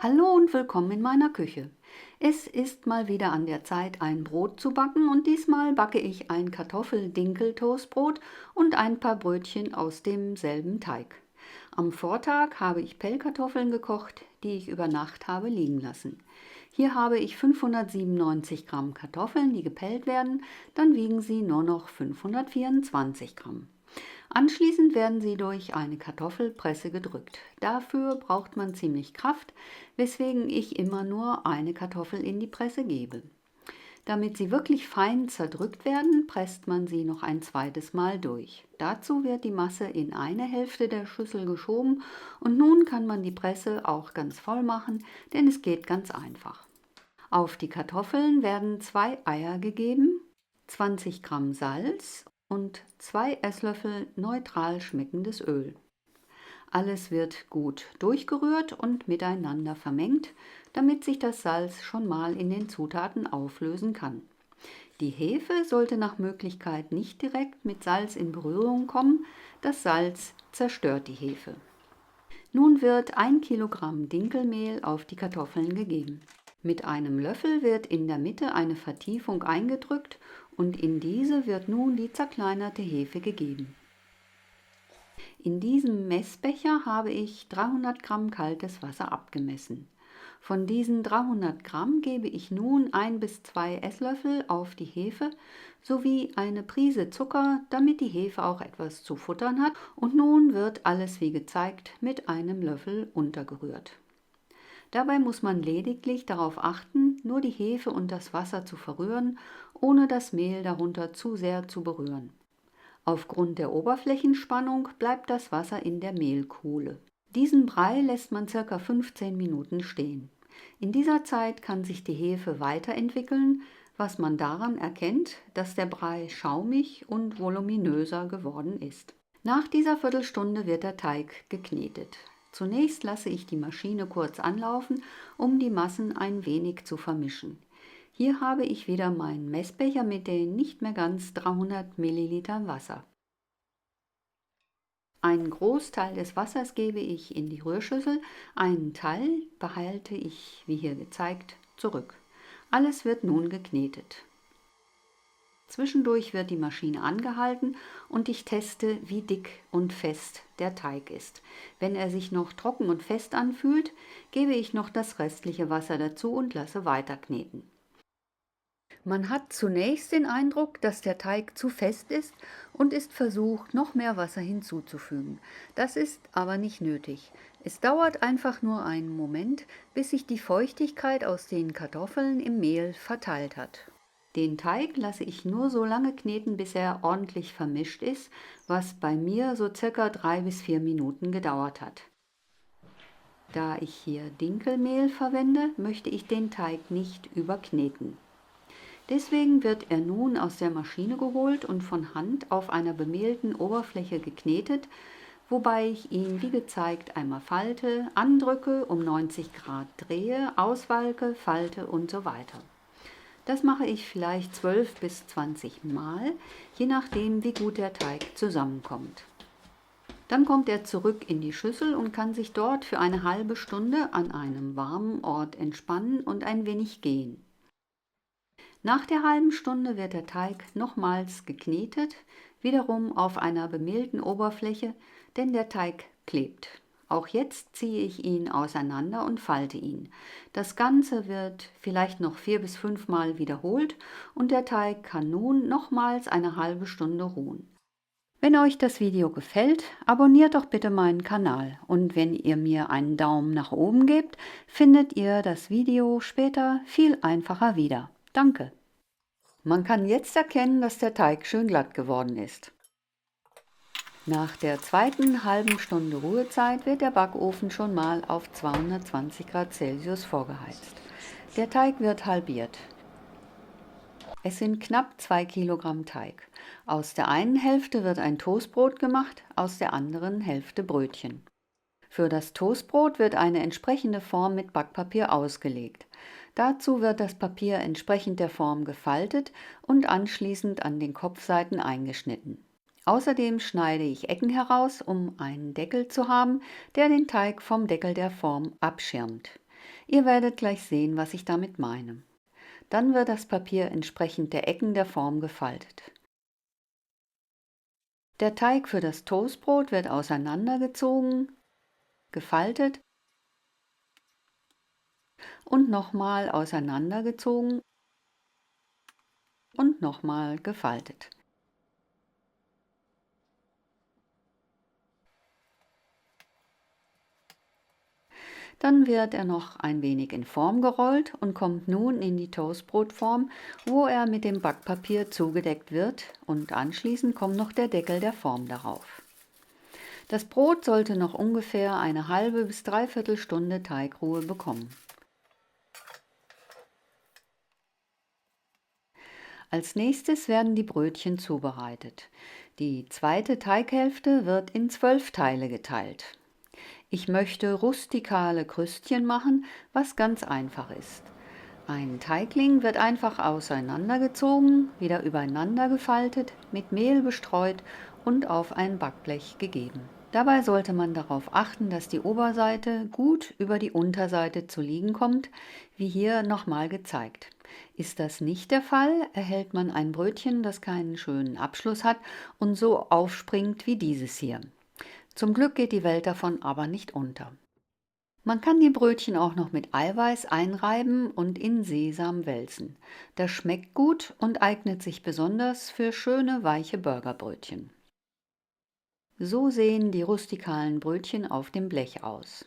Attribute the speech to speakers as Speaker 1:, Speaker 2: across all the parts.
Speaker 1: Hallo und willkommen in meiner Küche. Es ist mal wieder an der Zeit, ein Brot zu backen und diesmal backe ich ein Kartoffel-Dinkel-Toastbrot und ein paar Brötchen aus demselben Teig. Am Vortag habe ich Pellkartoffeln gekocht, die ich über Nacht habe liegen lassen. Hier habe ich 597 Gramm Kartoffeln, die gepellt werden, dann wiegen sie nur noch 524 Gramm. Anschließend werden sie durch eine Kartoffelpresse gedrückt. Dafür braucht man ziemlich Kraft, weswegen ich immer nur eine Kartoffel in die Presse gebe. Damit sie wirklich fein zerdrückt werden, presst man sie noch ein zweites Mal durch. Dazu wird die Masse in eine Hälfte der Schüssel geschoben und nun kann man die Presse auch ganz voll machen, denn es geht ganz einfach. Auf die Kartoffeln werden 2 Eier gegeben, 20 Gramm Salz und 2 Esslöffel neutral schmeckendes Öl. Alles wird gut durchgerührt und miteinander vermengt, damit sich das Salz schon mal in den Zutaten auflösen kann. Die Hefe sollte nach Möglichkeit nicht direkt mit Salz in Berührung kommen, das Salz zerstört die Hefe. Nun wird 1 Kilogramm Dinkelmehl auf die Kartoffeln gegeben. Mit einem Löffel wird in der Mitte eine Vertiefung eingedrückt und in diese wird nun die zerkleinerte Hefe gegeben. In diesem Messbecher habe ich 300 Gramm kaltes Wasser abgemessen. Von diesen 300 Gramm gebe ich nun 1 bis 2 Esslöffel auf die Hefe sowie eine Prise Zucker, damit die Hefe auch etwas zu futtern hat, und nun wird alles wie gezeigt mit einem Löffel untergerührt. Dabei muss man lediglich darauf achten, nur die Hefe und das Wasser zu verrühren, ohne das Mehl darunter zu sehr zu berühren. Aufgrund der Oberflächenspannung bleibt das Wasser in der Mehlkuhle. Diesen Brei lässt man ca. 15 Minuten stehen. In dieser Zeit kann sich die Hefe weiterentwickeln, was man daran erkennt, dass der Brei schaumig und voluminöser geworden ist. Nach dieser Viertelstunde wird der Teig geknetet. Zunächst lasse ich die Maschine kurz anlaufen, um die Massen ein wenig zu vermischen. Hier habe ich wieder meinen Messbecher mit den nicht mehr ganz 300 Milliliter Wasser. Einen Großteil des Wassers gebe ich in die Rührschüssel, einen Teil behalte ich, wie hier gezeigt, zurück. Alles wird nun geknetet. Zwischendurch wird die Maschine angehalten und ich teste, wie dick und fest der Teig ist. Wenn er sich noch trocken und fest anfühlt, gebe ich noch das restliche Wasser dazu und lasse weiter kneten. Man hat zunächst den Eindruck, dass der Teig zu fest ist und ist versucht, noch mehr Wasser hinzuzufügen. Das ist aber nicht nötig. Es dauert einfach nur einen Moment, bis sich die Feuchtigkeit aus den Kartoffeln im Mehl verteilt hat. Den Teig lasse ich nur so lange kneten, bis er ordentlich vermischt ist, was bei mir so circa 3 bis 4 Minuten gedauert hat. Da ich hier Dinkelmehl verwende, möchte ich den Teig nicht überkneten. Deswegen wird er nun aus der Maschine geholt und von Hand auf einer bemehlten Oberfläche geknetet, wobei ich ihn wie gezeigt einmal falte, andrücke, um 90 Grad drehe, auswalke, falte und so weiter. Das mache ich vielleicht 12 bis 20 Mal, je nachdem wie gut der Teig zusammenkommt. Dann kommt er zurück in die Schüssel und kann sich dort für eine halbe Stunde an einem warmen Ort entspannen und ein wenig gehen. Nach der halben Stunde wird der Teig nochmals geknetet, wiederum auf einer bemehlten Oberfläche, denn der Teig klebt. Auch jetzt ziehe ich ihn auseinander und falte ihn. Das Ganze wird vielleicht noch 4 bis 5 Mal wiederholt und der Teig kann nun nochmals eine halbe Stunde ruhen. Wenn euch das Video gefällt, abonniert doch bitte meinen Kanal und wenn ihr mir einen Daumen nach oben gebt, findet ihr das Video später viel einfacher wieder. Danke! Man kann jetzt erkennen, dass der Teig schön glatt geworden ist. Nach der zweiten halben Stunde Ruhezeit wird der Backofen schon mal auf 220 Grad Celsius vorgeheizt. Der Teig wird halbiert. Es sind knapp 2 Kilogramm Teig. Aus der einen Hälfte wird ein Toastbrot gemacht, aus der anderen Hälfte Brötchen. Für das Toastbrot wird eine entsprechende Form mit Backpapier ausgelegt. Dazu wird das Papier entsprechend der Form gefaltet und anschließend an den Kopfseiten eingeschnitten. Außerdem schneide ich Ecken heraus, um einen Deckel zu haben, der den Teig vom Deckel der Form abschirmt. Ihr werdet gleich sehen, was ich damit meine. Dann wird das Papier entsprechend der Ecken der Form gefaltet. Der Teig für das Toastbrot wird auseinandergezogen, gefaltet und nochmal auseinandergezogen und nochmal gefaltet. Dann wird er noch ein wenig in Form gerollt und kommt nun in die Toastbrotform, wo er mit dem Backpapier zugedeckt wird, und anschließend kommt noch der Deckel der Form darauf. Das Brot sollte noch ungefähr eine halbe bis dreiviertel Stunde Teigruhe bekommen. Als nächstes werden die Brötchen zubereitet. Die zweite Teighälfte wird in 12 Teile geteilt. Ich möchte rustikale Krüstchen machen, was ganz einfach ist. Ein Teigling wird einfach auseinandergezogen, wieder übereinander gefaltet, mit Mehl bestreut und auf ein Backblech gegeben. Dabei sollte man darauf achten, dass die Oberseite gut über die Unterseite zu liegen kommt, wie hier nochmal gezeigt. Ist das nicht der Fall, erhält man ein Brötchen, das keinen schönen Abschluss hat und so aufspringt wie dieses hier. Zum Glück geht die Welt davon aber nicht unter. Man kann die Brötchen auch noch mit Eiweiß einreiben und in Sesam wälzen. Das schmeckt gut und eignet sich besonders für schöne, weiche Burgerbrötchen. So sehen die rustikalen Brötchen auf dem Blech aus.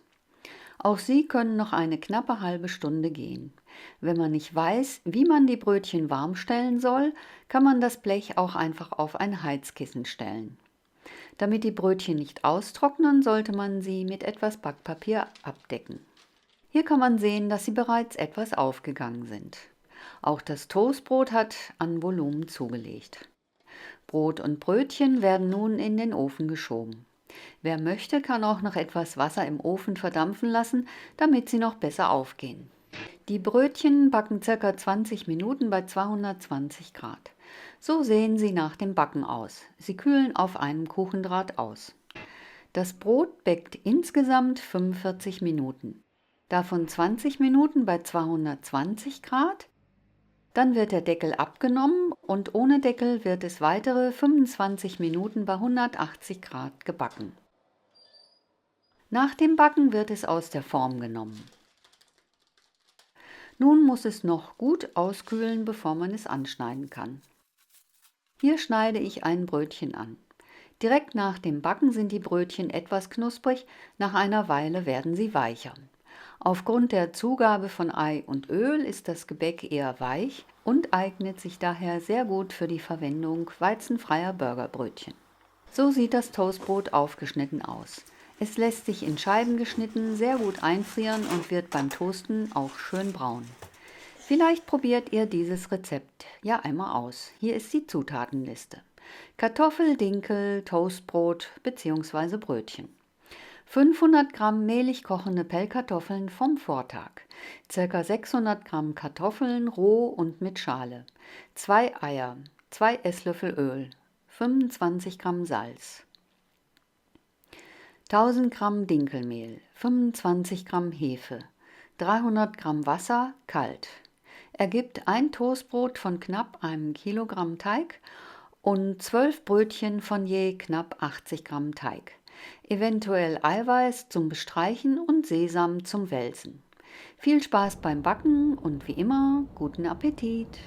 Speaker 1: Auch sie können noch eine knappe halbe Stunde gehen. Wenn man nicht weiß, wie man die Brötchen warm stellen soll, kann man das Blech auch einfach auf ein Heizkissen stellen. Damit die Brötchen nicht austrocknen, sollte man sie mit etwas Backpapier abdecken. Hier kann man sehen, dass sie bereits etwas aufgegangen sind. Auch das Toastbrot hat an Volumen zugelegt. Brot und Brötchen werden nun in den Ofen geschoben. Wer möchte, kann auch noch etwas Wasser im Ofen verdampfen lassen, damit sie noch besser aufgehen. Die Brötchen backen ca. 20 Minuten bei 220 Grad. So sehen sie nach dem Backen aus. Sie kühlen auf einem Kuchendraht aus. Das Brot bäckt insgesamt 45 Minuten. Davon 20 Minuten bei 220 Grad. Dann wird der Deckel abgenommen und ohne Deckel wird es weitere 25 Minuten bei 180 Grad gebacken. Nach dem Backen wird es aus der Form genommen. Nun muss es noch gut auskühlen, bevor man es anschneiden kann. Hier schneide ich ein Brötchen an. Direkt nach dem Backen sind die Brötchen etwas knusprig, nach einer Weile werden sie weicher. Aufgrund der Zugabe von Ei und Öl ist das Gebäck eher weich und eignet sich daher sehr gut für die Verwendung weizenfreier Burgerbrötchen. So sieht das Toastbrot aufgeschnitten aus. Es lässt sich in Scheiben geschnitten sehr gut einfrieren und wird beim Toasten auch schön braun. Vielleicht probiert ihr dieses Rezept ja einmal aus. Hier ist die Zutatenliste. Kartoffel, Dinkel, Toastbrot bzw. Brötchen. 500 Gramm mehlig kochende Pellkartoffeln vom Vortag. Ca. 600 Gramm Kartoffeln roh und mit Schale. 2 Eier, 2 Esslöffel Öl, 25 Gramm Salz. 1000 Gramm Dinkelmehl, 25 Gramm Hefe, 300 Gramm Wasser, kalt. Ergibt ein Toastbrot von knapp einem Kilogramm Teig und 12 Brötchen von je knapp 80 Gramm Teig. Eventuell Eiweiß zum Bestreichen und Sesam zum Wälzen. Viel Spaß beim Backen und wie immer guten Appetit!